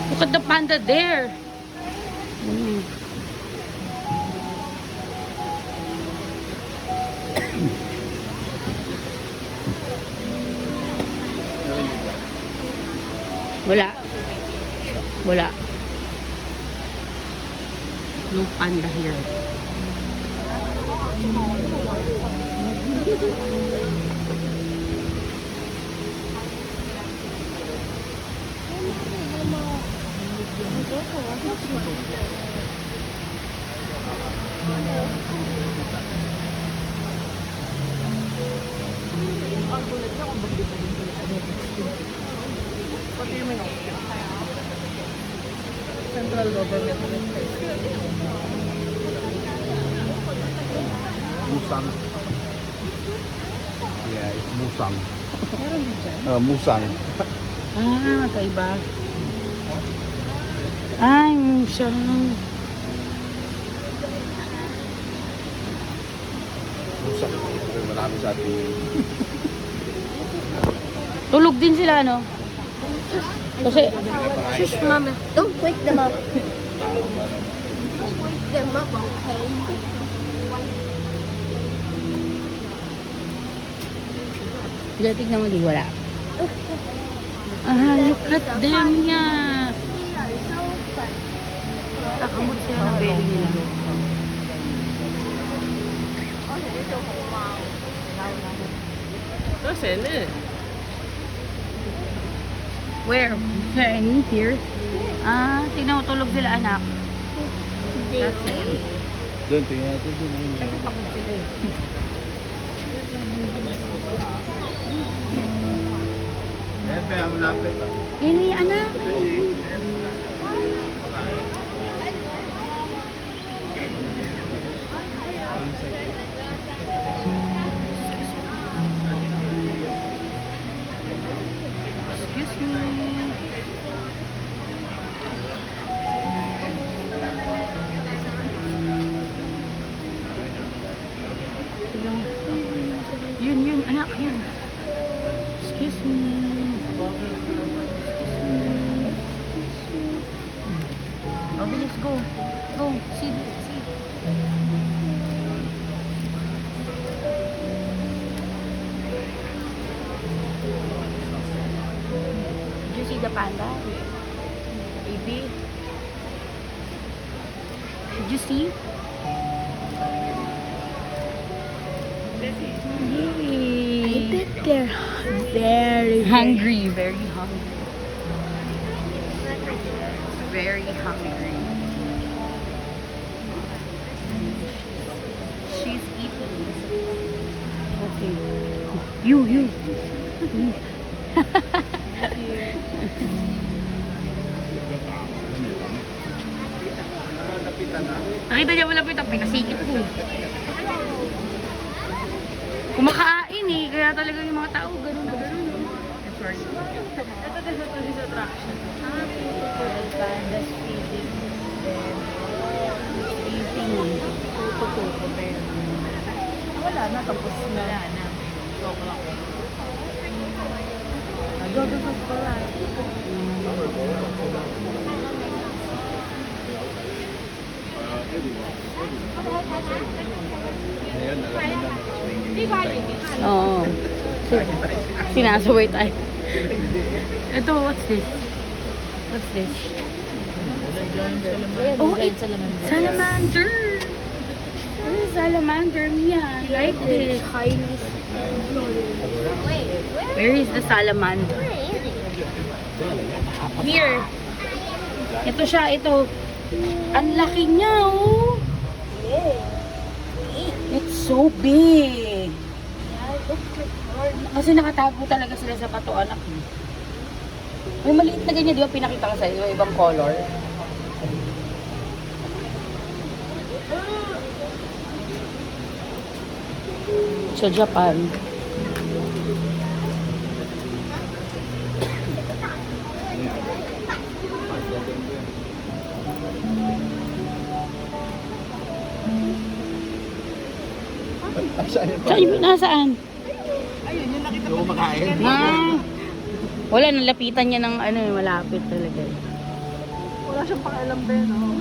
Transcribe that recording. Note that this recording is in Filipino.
Look at the panda there. Wala. Wala. No panda here. Central government. Musang. Yeah, it's musang. Musang. Ah, kaiba. Ay, musang. Musang. Marami sa ating... Tulog din sila, no? Kasi, Shush, mama. Don't wake them up. Don't wake them up, okay? tignan mo, di wala. Ah, look at them niya. Nakamot sila ng belly nila. That's it. Where? Any? Here? Ah, tignan mo, tulog sila, anak. That's it. Doon, tingnan natin doon. Ini, anak. Excuse me. Yun, anak, yun. Excuse me. Oh, bilis, go. Go, see. Did you see the panda? Baby? Did you see? I bet they're very Hungry, very hungry. Very hungry. She's eating. Okay. You. Nakita niya malapit ang pinasikip ko. Kumakain eh, kaya talaga yung mga tao ganun na ganun. I'm sorry. Ito din sa tourist attraction. Pandas feeding. Eating. Tuto-tuto. Wala na, tapos na. Wala na. Nagdodosot pala. Oo. Sinasaway tayo. Ito, what's this? What's this? Oh, it's salamander. This is salamander, Mia. I like this. Where is the salamander? Here. Ito siya, ito. Ang laki niya, oh. It's so big. Kasi nakatago talaga sila sa pato, anak. May maliit na ganyan, di ba pinakita ko sa iyo, ibang color. Sa Japan. Saan yun? Saan? Nasaan? Ayun, yung nakita Yung kumakain. Ah, Wala, nalapitan niya ng ano, malapit talaga. Wala siyang pakialam ba yun, oh.